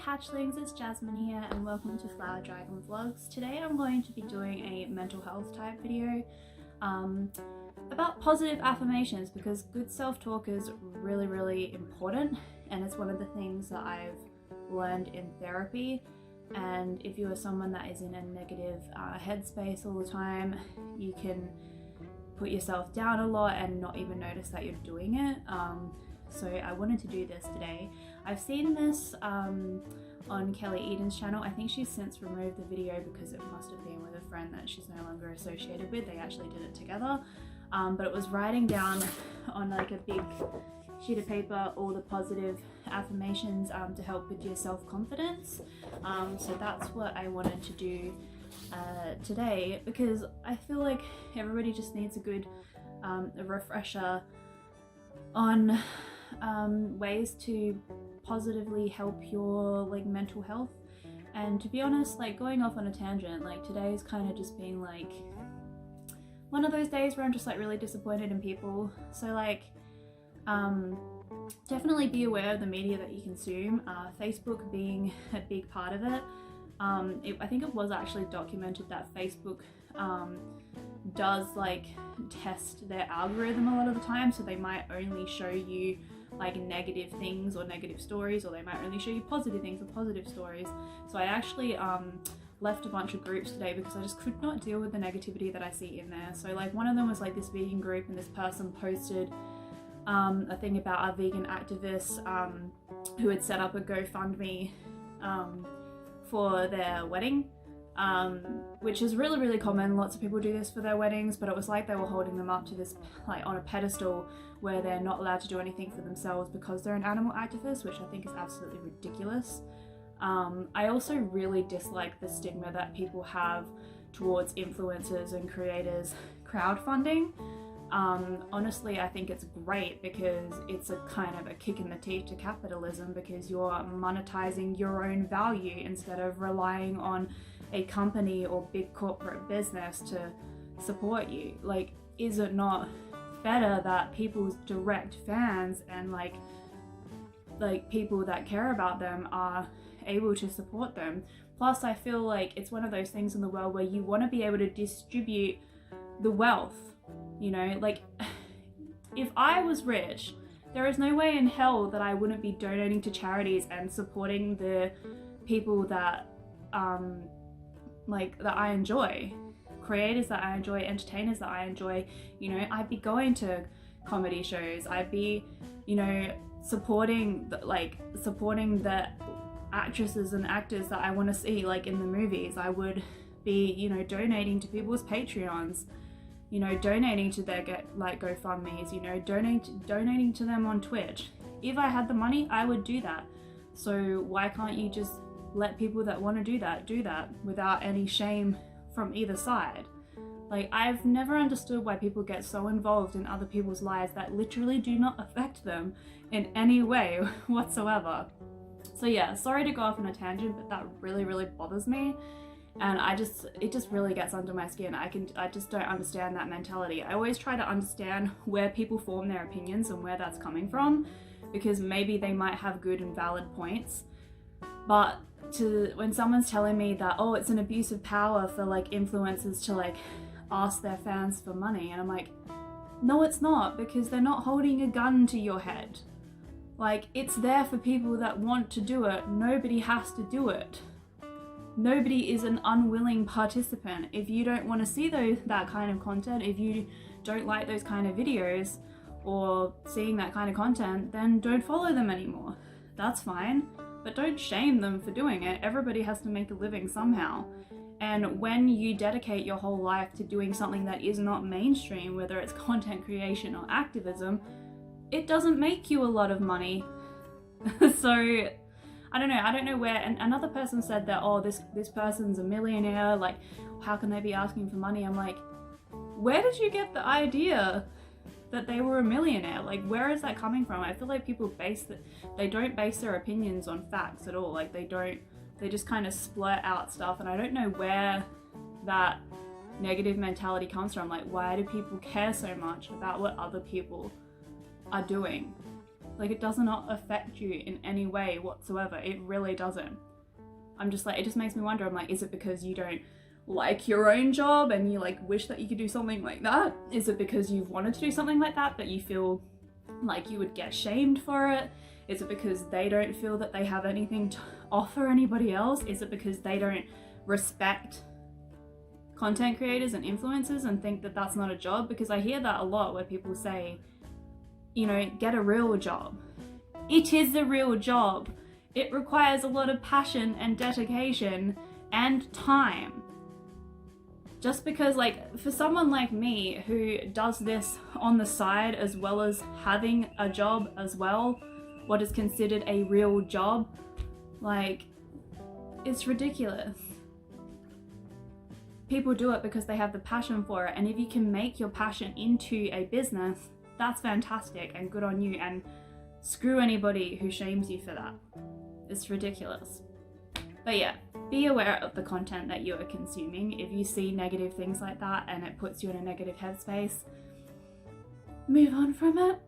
hatchlings, it's Jasmine here and welcome to Flower Dragon Vlogs. Today I'm going to be doing a mental health type video about positive affirmations because good self-talk is really important, and it's one of the things that I've learned in therapy. And if you are someone that is in a negative headspace all the time, you can put yourself down a lot and not even notice that you're doing it. So I wanted to do this today. I've seen this on Kelly Eden's channel. I think she's since removed the video because it must have been with a friend that she's no longer associated with. They actually did it together. But it was writing down on like a big sheet of paper all the positive affirmations to help with your self-confidence. So that's what I wanted to do today, because I feel like everybody just needs a good a refresher on ways to positively help your like mental health. And to be honest, like going off on a tangent, like today is kind of just being like one of those days where I'm just like really disappointed in people. So like definitely be aware of the media that you consume, Facebook being a big part of it. I think it was actually documented that Facebook does like test their algorithm a lot of the time, so they might only show you like negative things or negative stories, or they might only show you positive things or positive stories. So I actually left a bunch of groups today because I just could not deal with the negativity that I see in there. So like one of them was like this vegan group, and this person posted a thing about a vegan activist who had set up a GoFundMe for their wedding, which is really common. Lots of people do this for their weddings, but it was like they were holding them up to this like on a pedestal where they're not allowed to do anything for themselves because they're an animal activist, which I think is absolutely ridiculous. I also really dislike the stigma that people have towards influencers and creators crowdfunding. Honestly, I think it's great because it's a kind of a kick in the teeth to capitalism, because you're monetizing your own value instead of relying on a company or big corporate business to support you. Like, is it not better that people's direct fans and like people that care about them are able to support them? Plus, I feel like it's one of those things in the world where you want to be able to distribute the wealth. You know, like if I was rich, there is no way in hell that I wouldn't be donating to charities and supporting the people that that I enjoy, creators that I enjoy, entertainers that I enjoy. You know, I'd be going to comedy shows, I'd be, you know, supporting the actresses and actors that I want to see like in the movies. I would be, you know, donating to people's Patreons, you know, donating to their GoFundMes, you know, donating to them on Twitch. If I had the money, I would do that. So why can't you just let people that want to do that without any shame from either side? Like, I've never understood why people get so involved in other people's lives that literally do not affect them in any way whatsoever. So yeah, sorry to go off on a tangent, but that really bothers me. And it just really gets under my skin. I just don't understand that mentality. I always try to understand where people form their opinions and where that's coming from, because maybe they might have good and valid points. But when someone's telling me that, oh, it's an abuse of power for like influencers to like ask their fans for money, and I'm like, no, it's not, because they're not holding a gun to your head. Like, it's there for people that want to do it. Nobody has to do it. Nobody is an unwilling participant. If you don't want to see that kind of content, if you don't like those kind of videos or seeing that kind of content, then don't follow them anymore. That's fine, but don't shame them for doing it. Everybody has to make a living somehow. And when you dedicate your whole life to doing something that is not mainstream, whether it's content creation or activism, it doesn't make you a lot of money. So I don't know where, and another person said that, oh, this person's a millionaire, like how can they be asking for money? I'm like, where did you get the idea that they were a millionaire? Like, where is that coming from? I feel like people they don't base their opinions on facts at all. Like they just kind of splurt out stuff, and I don't know where that negative mentality comes from. Like, why do people care so much about what other people are doing? Like, it does not affect you in any way whatsoever. It really doesn't. I'm just like, it just makes me wonder. I'm like, is it because you don't like your own job and you like wish that you could do something like that? Is it because you've wanted to do something like that but you feel like you would get shamed for it? Is it because they don't feel that they have anything to offer anybody else? Is it because they don't respect content creators and influencers and think that that's not a job? Because I hear that a lot where people say, you know, get a real job. It is a real job. It requires a lot of passion and dedication and time. Just because, like, for someone like me who does this on the side as well as having a job as well, what is considered a real job, like, it's ridiculous. People do it because they have the passion for it, and if you can make your passion into a business, that's fantastic and good on you, and screw anybody who shames you for that. It's ridiculous. But yeah, be aware of the content that you are consuming. If you see negative things like that and it puts you in a negative headspace, move on from it.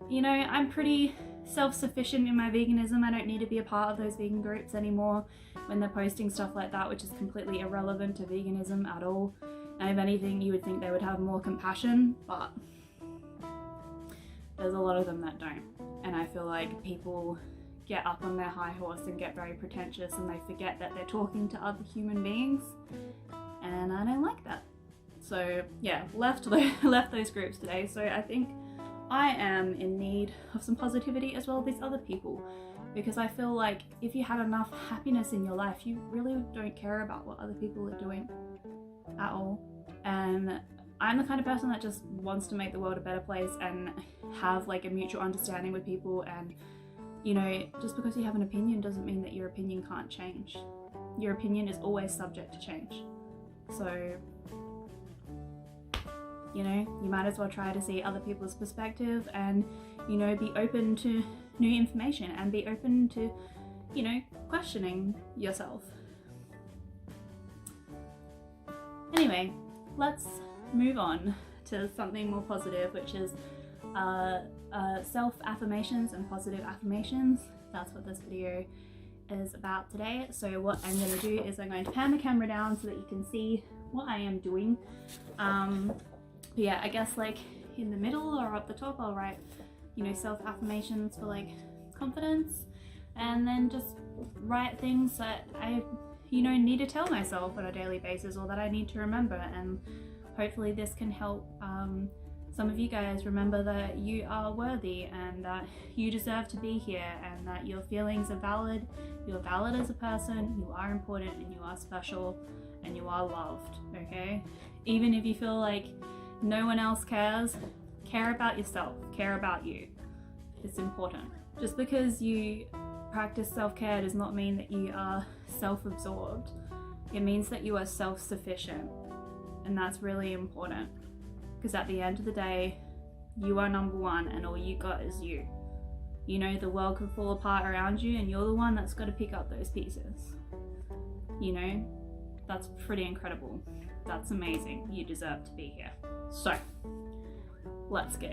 You know, I'm pretty self-sufficient in my veganism. I don't need to be a part of those vegan groups anymore when they're posting stuff like that, which is completely irrelevant to veganism at all. And if anything, you would think they would have more compassion, but there's a lot of them that don't. And I feel like people get up on their high horse and get very pretentious, and they forget that they're talking to other human beings, and I don't like that. So yeah, left those groups today. So I think I am in need of some positivity as well as these other people, because I feel like if you had enough happiness in your life, you really don't care about what other people are doing at all. And I'm the kind of person that just wants to make the world a better place and have like a mutual understanding with people. And you know, just because you have an opinion doesn't mean that your opinion can't change. Your opinion is always subject to change. So, you know, you might as well try to see other people's perspective and, you know, be open to new information and be open to, you know, questioning yourself. Anyway, let's move on to something more positive, which is self-affirmations and positive affirmations. That's what this video is about today. So what I'm going to do is I'm going to pan the camera down so that you can see what I am doing. Yeah, I guess like in the middle or up the top I'll write, you know, self-affirmations for like confidence, and then just write things that I, you know, need to tell myself on a daily basis or that I need to remember. And hopefully this can help some of you guys remember that you are worthy and that you deserve to be here and that your feelings are valid. You're valid as a person, you are important and you are special and you are loved, okay? Even if you feel like no one else cares, care about yourself, care about you. It's important. Just because you practice self-care does not mean that you are self-absorbed. It means that you are self-sufficient, and that's really important. Because at the end of the day, you are number one and all you got is you. You know, the world could fall apart around you and you're the one that's got to pick up those pieces. You know, that's pretty incredible. That's amazing. You deserve to be here. So, let's go.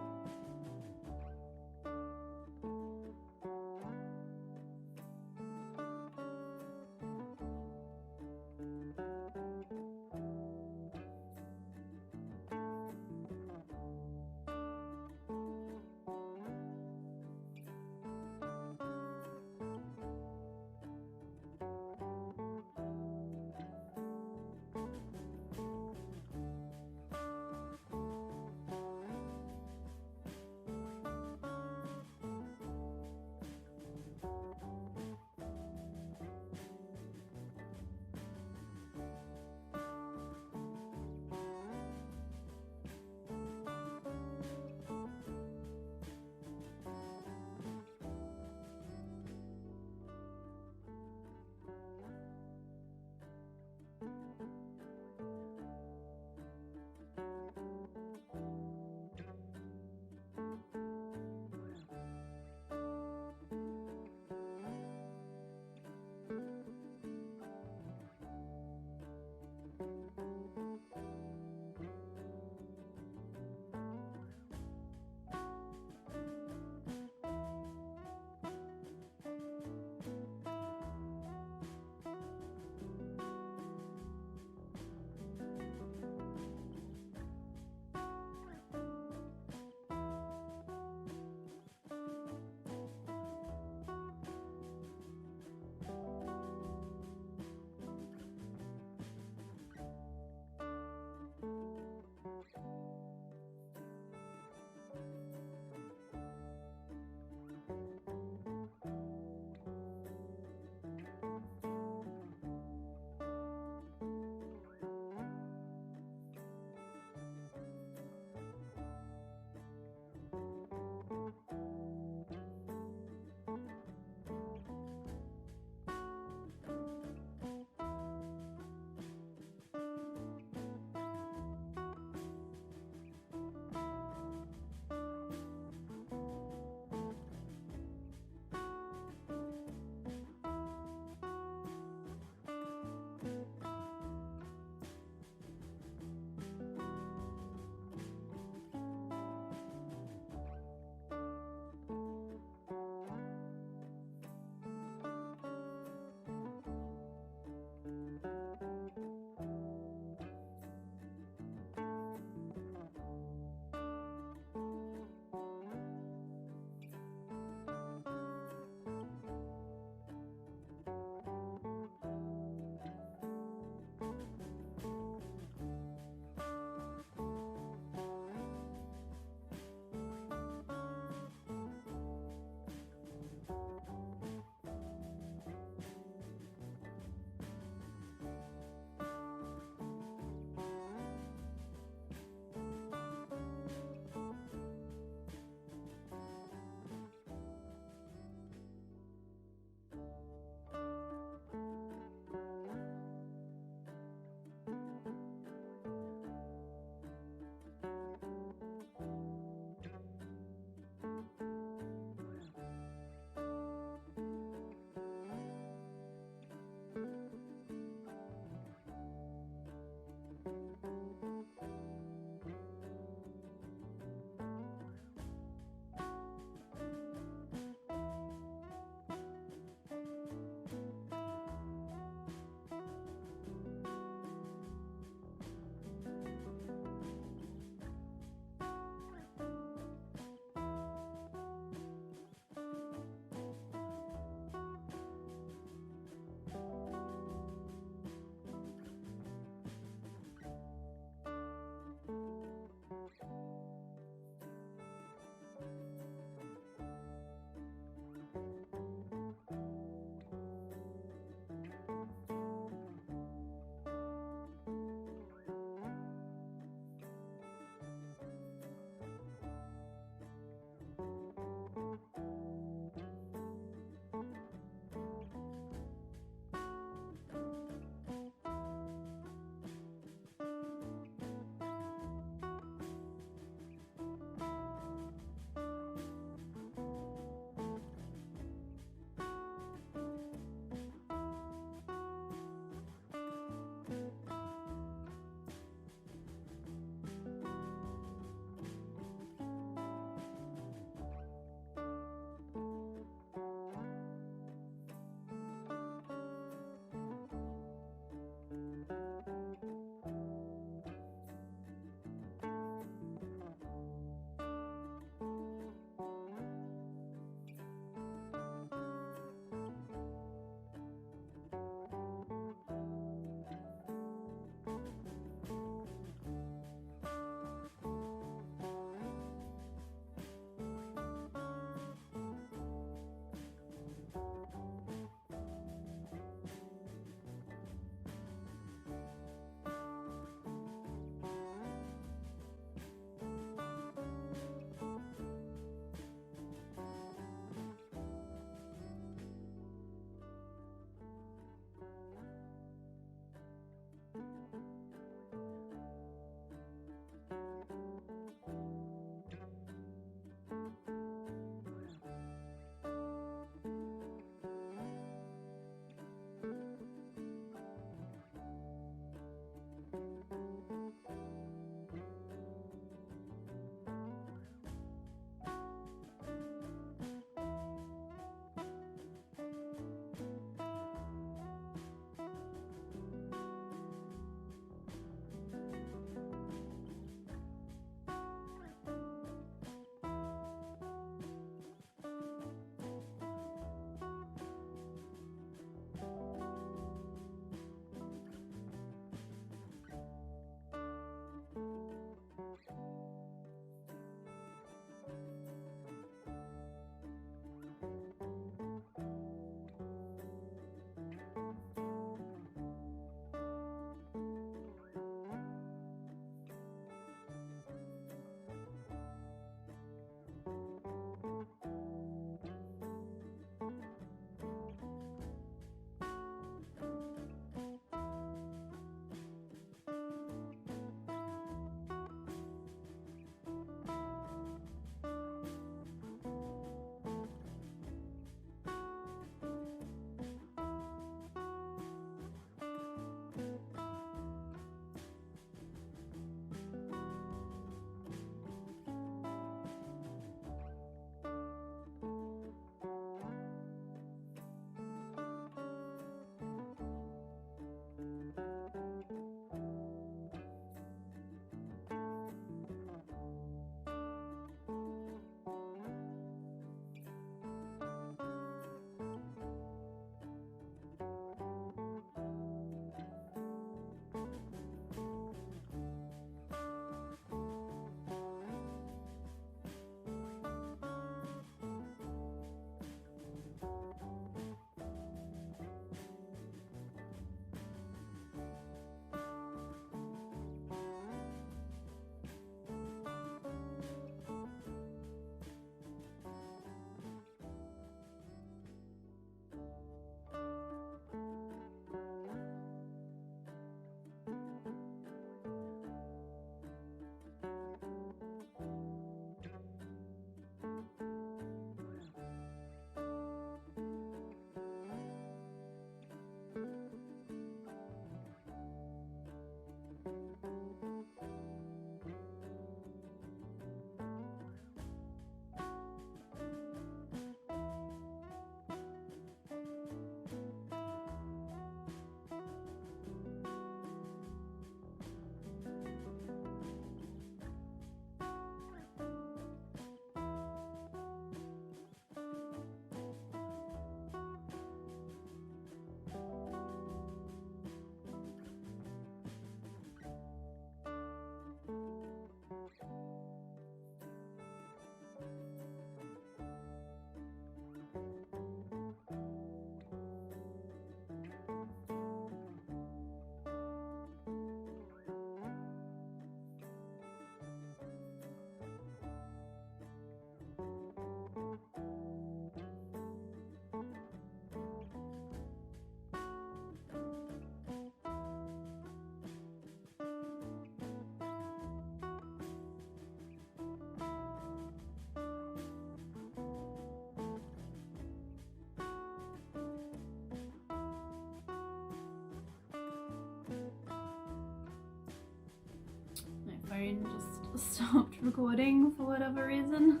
phone just stopped recording for whatever reason.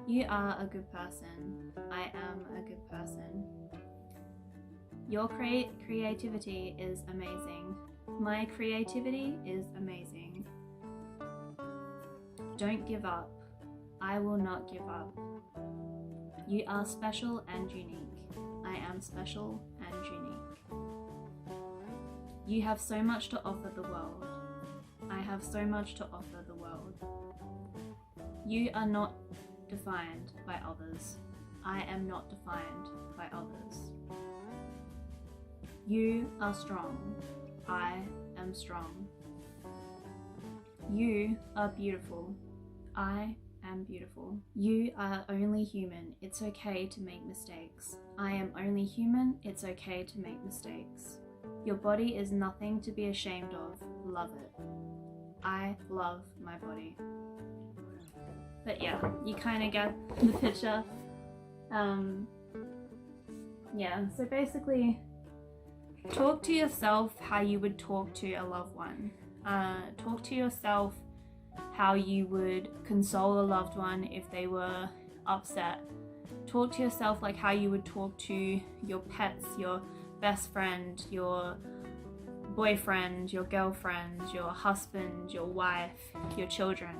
You are a good person. I am a good person. Your creativity is amazing. My creativity is amazing. Don't give up. I will not give up. You are special and unique. I am special and unique. You have so much to offer the world. I have so much to offer the world. You are not defined by others. I am not defined by others. You are strong. I am strong. You are beautiful. I am beautiful. You are only human. It's okay to make mistakes. I am only human. It's okay to make mistakes. Your body is nothing to be ashamed of. Love it. I love my body. But yeah, you kind of get the picture. Yeah, so basically, talk to yourself how you would talk to a loved one. Talk to yourself how you would console a loved one if they were upset. Talk to yourself like how you would talk to your pets, your best friend, your boyfriend, your girlfriend, your husband, your wife, your children.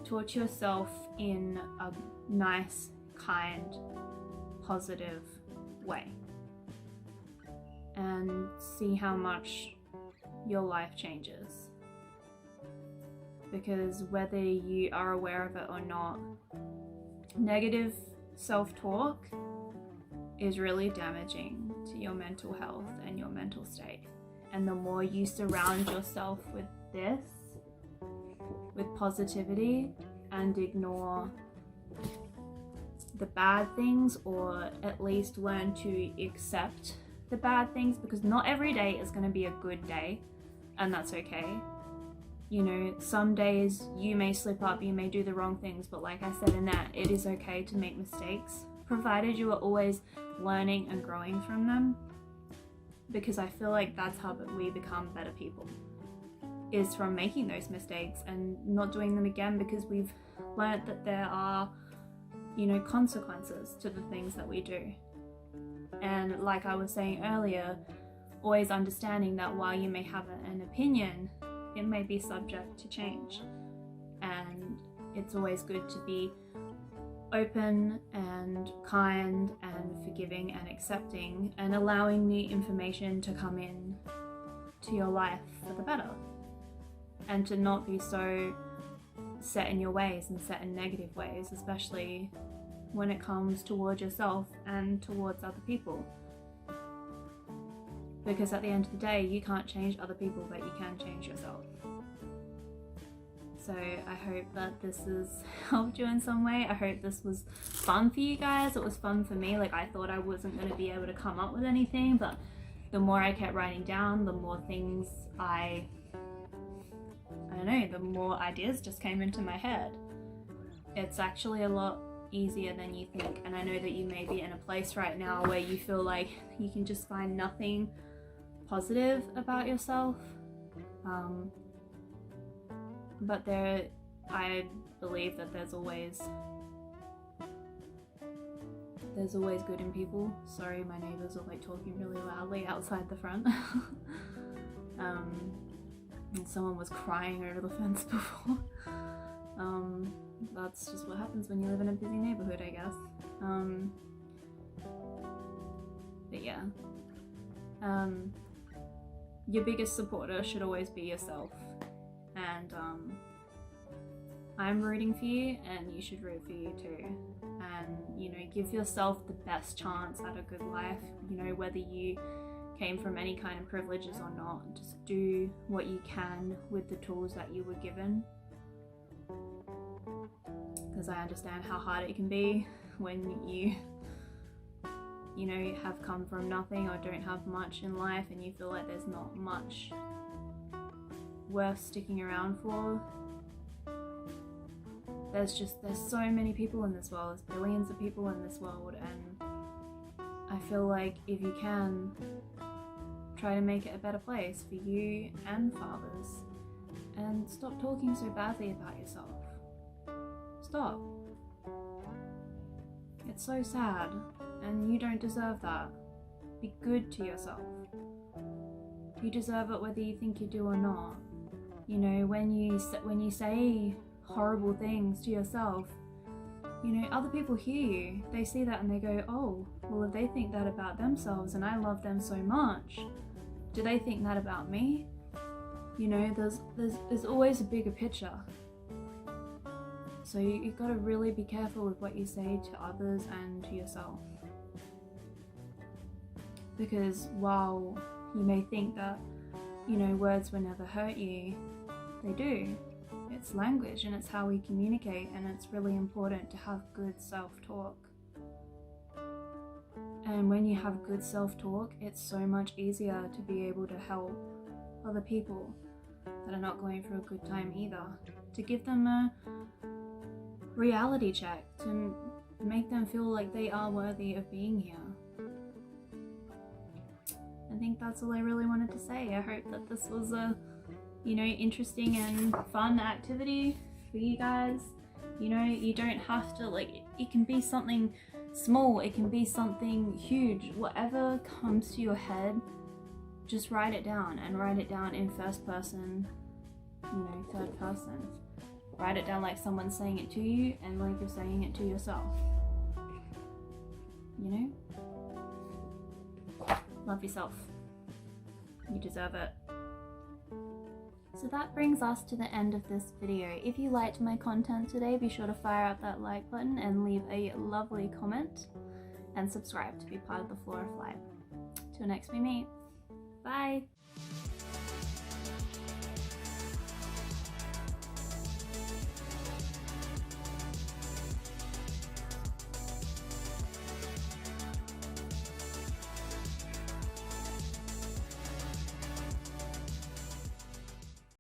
Talk to yourself in a nice, kind, positive way. And see how much your life changes. Because whether you are aware of it or not, negative self-talk is really damaging to your mental health and your mental state. And the more you surround yourself with this, with positivity, and ignore the bad things, or at least learn to accept the bad things, because not every day is going to be a good day, and that's okay. You know, some days you may slip up, you may do the wrong things, but like I said in that, it is okay to make mistakes, provided you are always learning and growing from them, because I feel like that's how we become better people, is from making those mistakes and not doing them again, because we've learnt that there are, you know, consequences to the things that we do. And like I was saying earlier, always understanding that while you may have an opinion, it may be subject to change. And it's always good to be open and kind and forgiving and accepting, and allowing the information to come in to your life for the better. And to not be so set in your ways and set in negative ways, especially when it comes towards yourself and towards other people. Because at the end of the day, you can't change other people, but you can change yourself. So I hope that this has helped you in some way. I hope this was fun for you guys. It was fun for me. Like, I thought I wasn't going to be able to come up with anything, but the more I kept writing down, the more things I don't know, the more ideas just came into my head. It's actually a lot easier than you think, and I know that you may be in a place right now where you feel like you can just find nothing positive about yourself, but I believe that there's always good in people. Sorry, my neighbors are like talking really loudly outside the front. And someone was crying over the fence before. That's just what happens when you live in a busy neighborhood, I guess. But yeah. Your biggest supporter should always be yourself. And I'm rooting for you, and you should root for you too. And, you know, give yourself the best chance at a good life. You know, whether you came from any kind of privileges or not, just do what you can with the tools that you were given. Because I understand how hard it can be when you know, have come from nothing or don't have much in life, and you feel like there's not much worth sticking around for. There's so many people in this world. There's billions of people in this world, and I I feel like if you can, try to make it a better place for you and for others. And stop talking so badly about yourself. Stop. It's so sad, and you don't deserve that. Be good to yourself. You deserve it whether you think you do or not. You know, when you say horrible things to yourself, you know, other people hear you. They see that and they go, oh, well, if they think that about themselves and I love them so much, do they think that about me? You know, there's always a bigger picture. So you've got to really be careful with what you say to others and to yourself. Because while you may think that, you know, words will never hurt you, they do. It's language and it's how we communicate, and it's really important to have good self-talk. And when you have good self-talk, it's so much easier to be able to help other people that are not going through a good time either. To give them a reality check, to make them feel like they are worthy of being here. I think that's all I really wanted to say. I hope that this was a, you know, interesting and fun activity for you guys. You know, you don't have to, like, it can be something small, it can be something huge. Whatever comes to your head, just write it down, and write it down in first person, you know, third person. Write it down like someone's saying it to you and like you're saying it to yourself. You know? Love yourself. You deserve it. So that brings us to the end of this video. If you liked my content today, be sure to fire up that like button and leave a lovely comment, and subscribe to be part of the Floor of Light. Till next we meet. Bye!